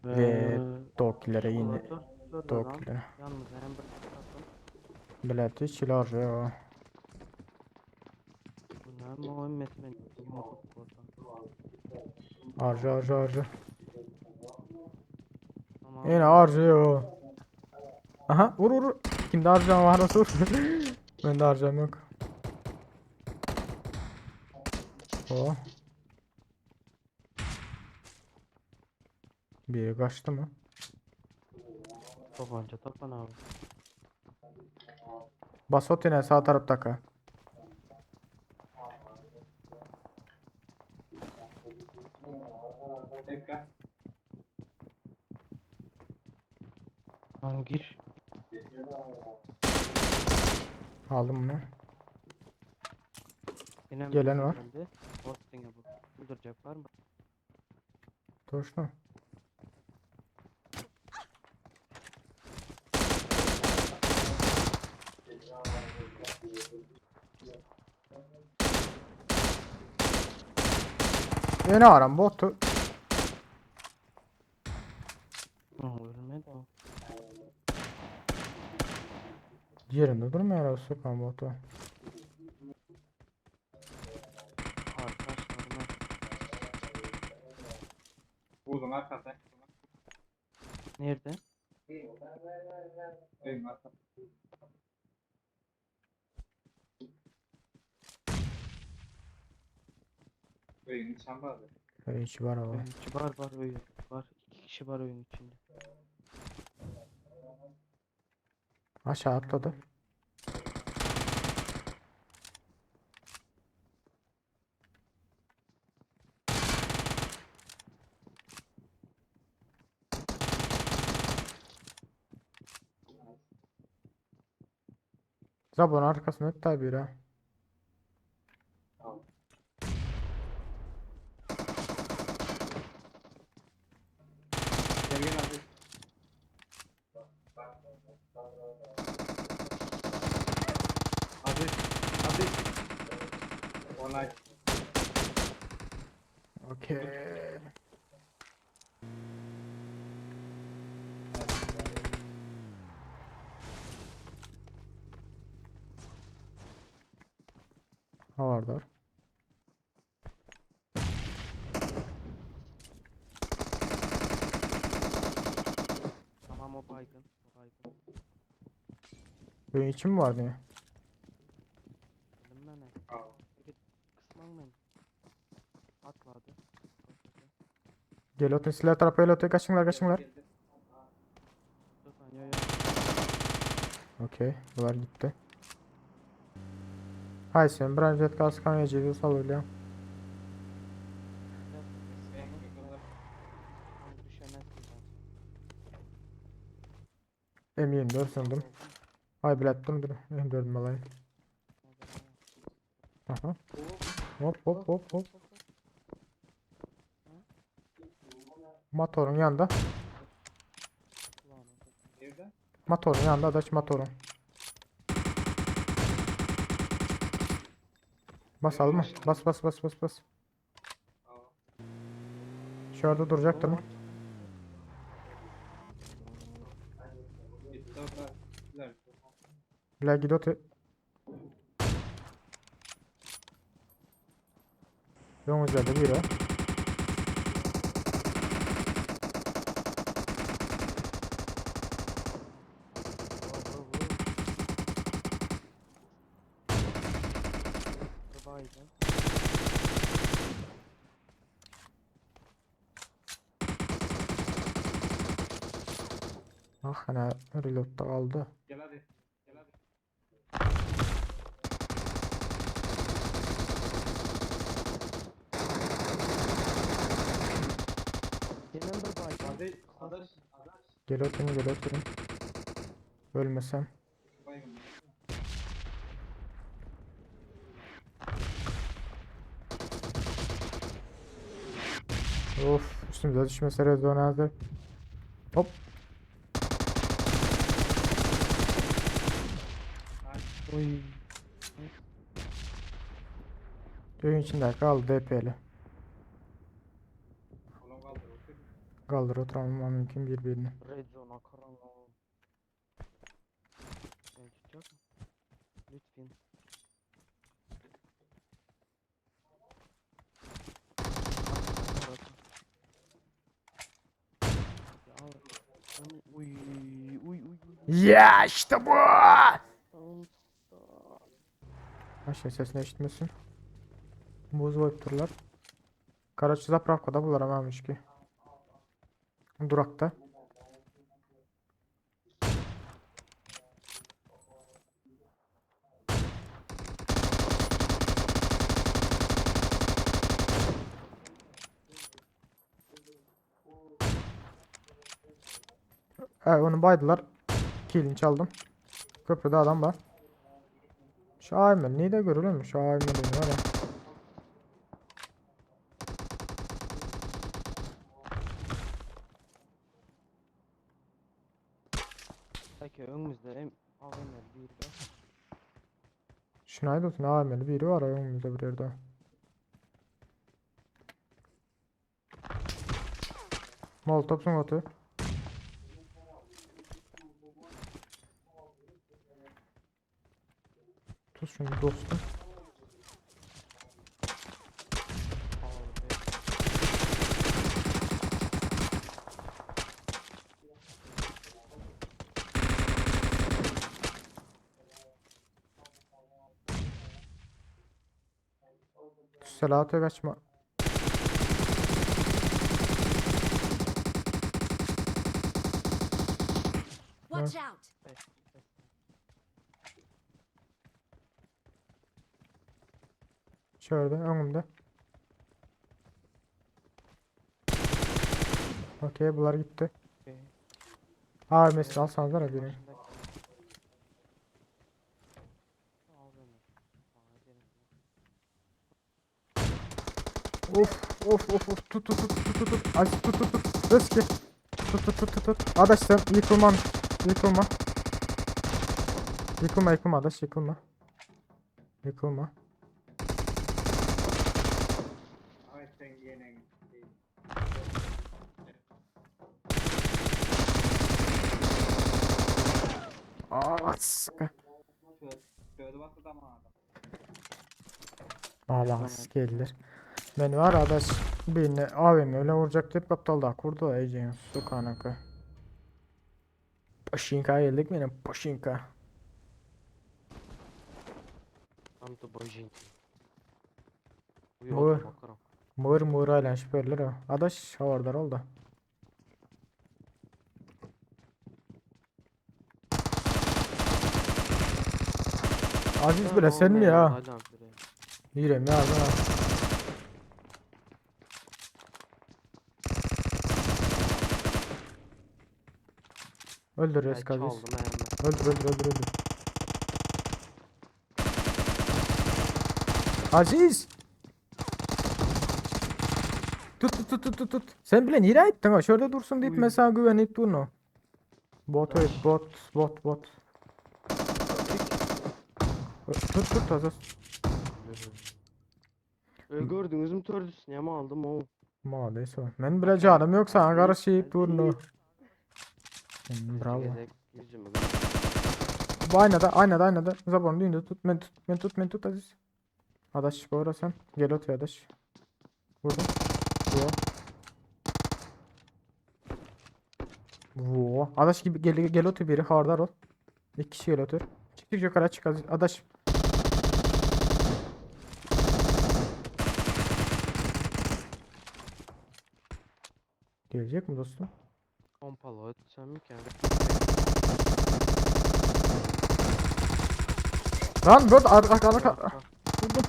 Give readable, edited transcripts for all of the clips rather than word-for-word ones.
Ve dokilere yine Dört adam. dokilere. Yalnız hem bir takım. Bileti çilar ya. Bu ne Muhammed ben yumruk orada. Harca. Tamam. Yine harcıyor. Aha vur. Kimde harcam var nasıl vur. Bende harcam yok. O. Biri kaçtı mı? Tabanca takan abi. Basot yine sağ taraftaki. Tamam gir. Aldım mı? Yine mi Gelen sesin var. geldi? Hosting'e bu. Öldürecek var mı? Doğuştu. Yine aram botu. Ölmedi o. Yerinde durmuyor herhalde sokan botu. Arkadaşlarına. Uzun arkadaş. Nerede? Benim arkadaş. Benim nişan vardı. Hiç var o. Oyun içi var oyun. Var. 2 kişi var oyun içinde. Aşağı atladı. Zabon arkasında tabi biri. Gel abi. Hadi. Onay. Okey. Havardar. Tamam o baygın. O baygın. Oyun için mi vardı ya? Dedim ben ne? Al. Git kısman beni. Atladı. Gel otun silah tarafa el otu kaçınlar. Dur yo. Okey. Bunlar gitti. Hay sen bir jet kalsı kamyacıydı salıyla. Hani düşemezsin zaten. M24 sandım. Hay bilet dur. M4 malay. Aha. Hop. Motorun yanında. Nerede? Motorun yanında adaş motorun. Basalım mı? Bas. Al. Şurada duracaktır mı? Bitti orada. İler. La gidote. Yolun üzerinde biri. Baygın. Ah hani reload'da kaldı. Gel hadi. Yine bir baygın. Hadi. Adaş. Gel oturun. Ölmesem. Baygın. Of üstümüze düşmese rezon hazır. Hop. Oy. Köyün içinde kaldı DP'li. Kolum kaldı. Kaldır oturmam mümkün birbirini. Red zone akaran o. Ben tutacak mı? Lütfen. Ya uy uy. Ya işte bu. Tamam. Aşağı sesini eşitmesin. Buz voypturlar. Karaçı zapravkada bulamamış ki. Durakta. Evet onu baydılar. Killini çaldım. Köprüde adam var. Şu AVM neyi de görülür mü? Şu AVM var ya. Peki önümüzde hem AVM'li bir var. Şunayda olsun AVM'li biri var ya önümüzde bir yerde. Molotof'un otu. Tut şunu dostum. Selate kaçma. Watch out! Şöyle önümde. Okey bunlar gitti. AVM'sini alsanız var ya birinin. Of tut Aziz tut Özki tut Adaş sen yıkılma adaş yıkılma Ay sen yine gitti. Aa sıkı Şöyle baktı da adam. Allah gelir ben var adaş birine AVM öyle vuracak deyip aptal da kurdu da iyice su kanaka Paşinka geldik benim Paşinka Tam da bojinki. Mur Uyuyor makaram. mur aylan şüpheler o adaş havardar oldu Aziz bile sen mi ya? Yürem ya ha. Öldür Ben Eskaziz. çaldım hemen. Öldür. Aziz! Tut. Sen bile nereye gittin ha? Şurada dursun deyip Uy. mesela güvenip durma. Bot öyle Yaş. bot. Tut Aziz. Gördünüz mü tördüsünü yama aldım o. Maalesef. Ben bile canım yok sana karşı durma. Bravo. Gezek yüzümü. Bu aynada. Zabon düğünde tut. Men tut Aziz. Adaş bu ara sen. Gel otur adaş. Vurdum. Yo. Voo. Adaş gibi gel otur biri hardar ol. İki kişi gel otur. Çık yukarı çık Aziz. Adaş. Gelecek mi dostum? Pompalı sen mi ki? Lan böyle arka. Vurdum.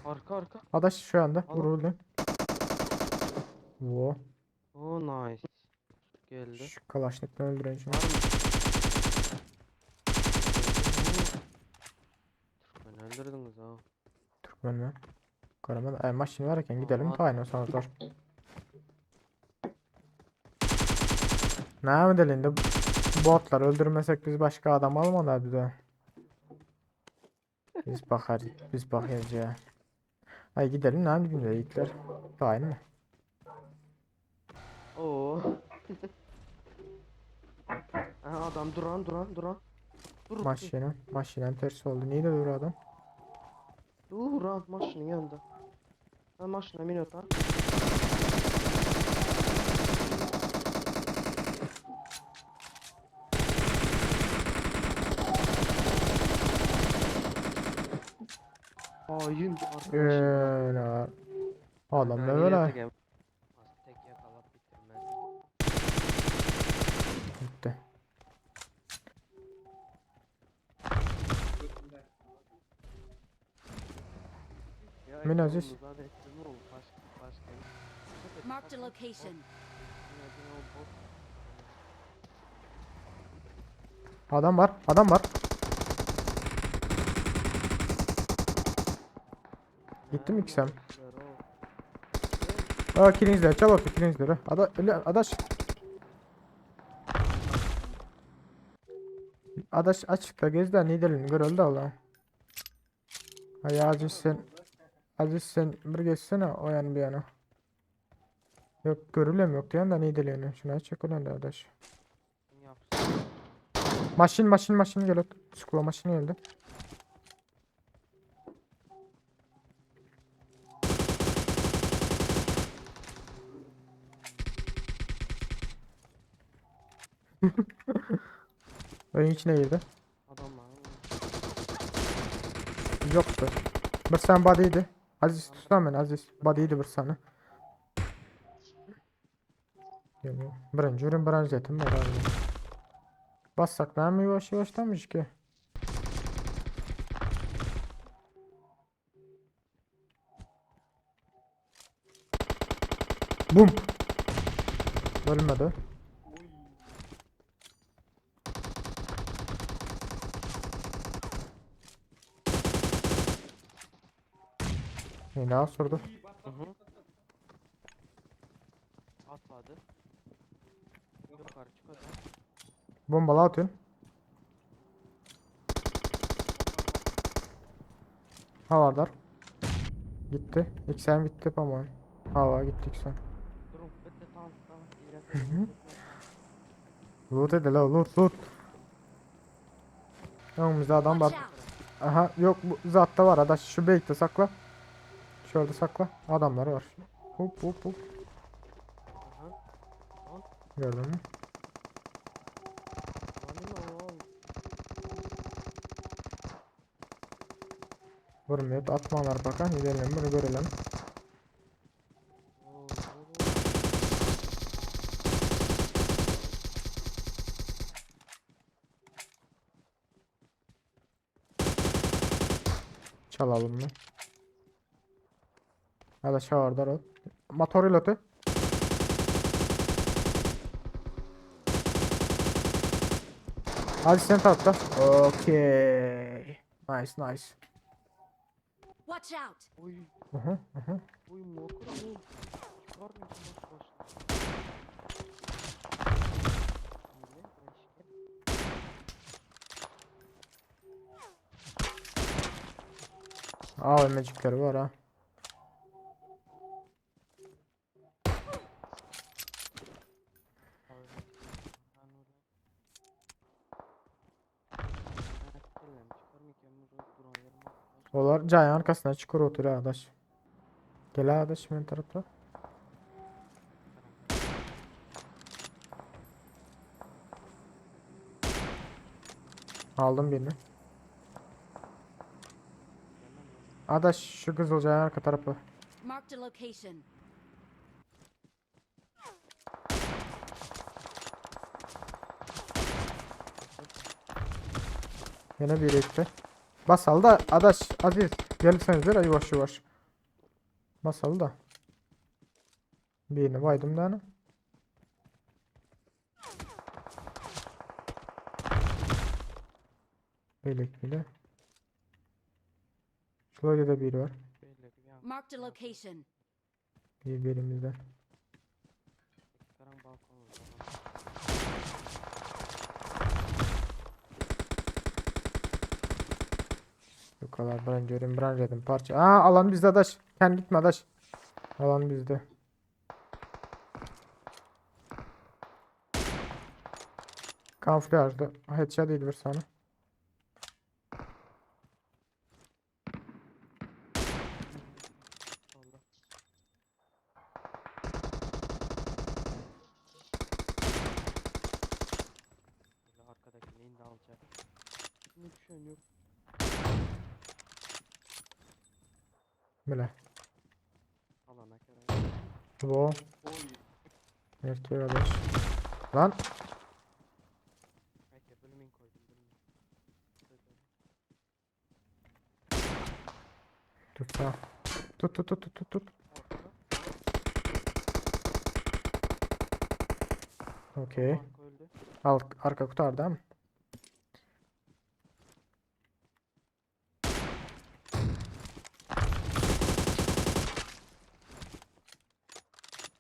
Arka. Adaş şu anda Adam. vuruldu. Voo. Oh nice. Geldi. Şu kalaşnikle öldüreceğim. Var mı? Beni öldürdünüz ha. Türkmen mi? Karaman. Maşin varken gidelim Aman. tayino sonra zor. Ne edelim de botlar öldürmesek biz başka adam almadılar bize. Biz bakarız ya. Ay gidelim ne yapayım dedikler. Aynı mı? Oo Aha adam duran. Dur. Maşinen tersi oldu. Niye de böyle adam? Duran maşının yanında. Ben maşına minot ha. Hain arkadaşım. Öyle. Adam ne böyle? Tek yakalap bitirmez. Gitti. Ya Min Aziz. zaten ettirme oldu başka. Marked a location. Adam var. Gitti mi ki sen? Kilinizler. Çabuk kilinizler. Adaş. Adaş açıkta gezdi. Ne edelim? Görüldü Allah'ım. Hay Aziz sen bir geçsene o yan bir yana. Yok görülem yok diyen de ne edelim? Şuna çek ulan da adaş. Maşin gel. Skula maşin geldi. Oyun içine girdi. Adamlar. Yoktu. Bir sen body'ydi. Aziz tutan beni Aziz. Body'ydi bir sana. Geliyor. Birinci ürün birinci etim var abi. Bassak ben mi yavaşlamış ki? Bum. Ölmedi. Yine osurdu. Atmadı. Yukarı çık adam. Bombalı atıyorsun. Havadar. Gitti. İksen gitti ama. Hava gitti iksen. Durun bitti tamam. Hı. Loot edin la loot. Önümüzde adam var. Watch out. Aha yok bu zatta var adaş şu base'te sakla. Şurada sakla. Adamlar var. Hop. Aha. Gördün mü? Vurmuyor. Atmalar bakan gidelim bunu görelim. Çalalım mı? Hadi şavardar ol. Motor ilotu. Hadi sen tarafta. Okey. Nice. Watch out. Oy. Aha. Oy motor oğlum. Çıkar mısın boş. AVM'cikleri var ha. Olar cayın arkasına çukur oturuyor arkadaş. Gel arkadaş benim tarafta. Aldım birini. Arkadaş şu kızıl cayın arka tarafı. Marked a location. Yine bir ekti. Basal da adaş Aziz gelirseniz de yavaş. Basal da. Birini baydım da ana. Belek bile. Şöyle de biri var. Marked a location. Birbirimizden. Bu kadar branch edin parça. Alan bizde adaş. Sen gitme adaş. Alan bizde. Kamuflajlı headshot değil bir sana. Allah. Böyle arkadaki neyin de alacak. Şimdi bir şey yok. Bile. Alana kadar. Bu. Oy. Erkeğe kardeş. Lan. Belki bölümün koydum bölümün. Tut sağ. Tut tut tut tut tut tut. Ortada. Okey. Arka öldü. Arka kurtardı ama.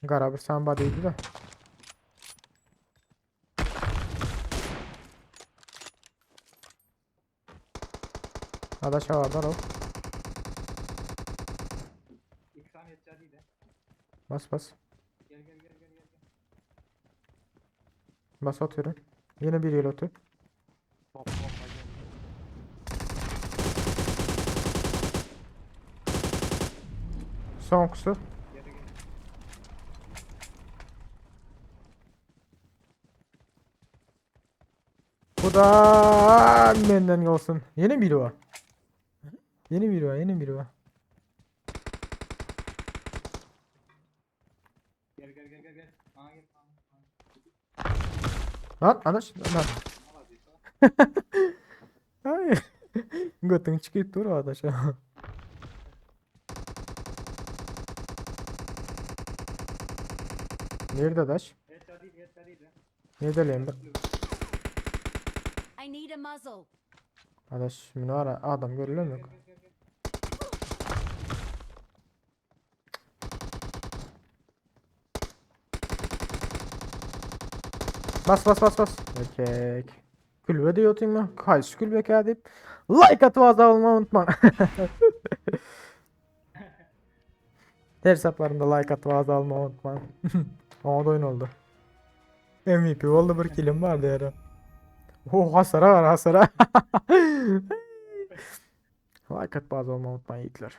Garabır sen badiydi de. Adaşa varlar o. İlk saniye headshot'ıydı. Bas bas. Gel gel gel gel gel. Bas atıyorum. Yine bir yıl atıyor. Bomba geldi. Son kusu. Geri gel. Bu da benden olsun. Yeni biri var. Yeni biri var. Yeni biri var. Gel gel gel gel gel. Bana gel. Bana. Lan adaş. Lan. Ne vaziyeti? Hayır. Götün çıkıp dur adaşa. Nerede adaş? Headshot'ıydı headshot'ıydı. Nerede lan? I need a muzzle. Adaş minara adam görülüyor mu? Gel Yok. gel gel gel. Bas bas bas bas. Erkek. Külbe diyorsun mu? Kaç külbe deyip like atıp azal olmayı unutma. Her hesaplarında like atıp azal olmayı unutma. Ona da oyun oldu. MVP oldu bir kilim vardı yara. Oh hasara var hasara. Like atıp azal olmayı unutmayın yiğitler.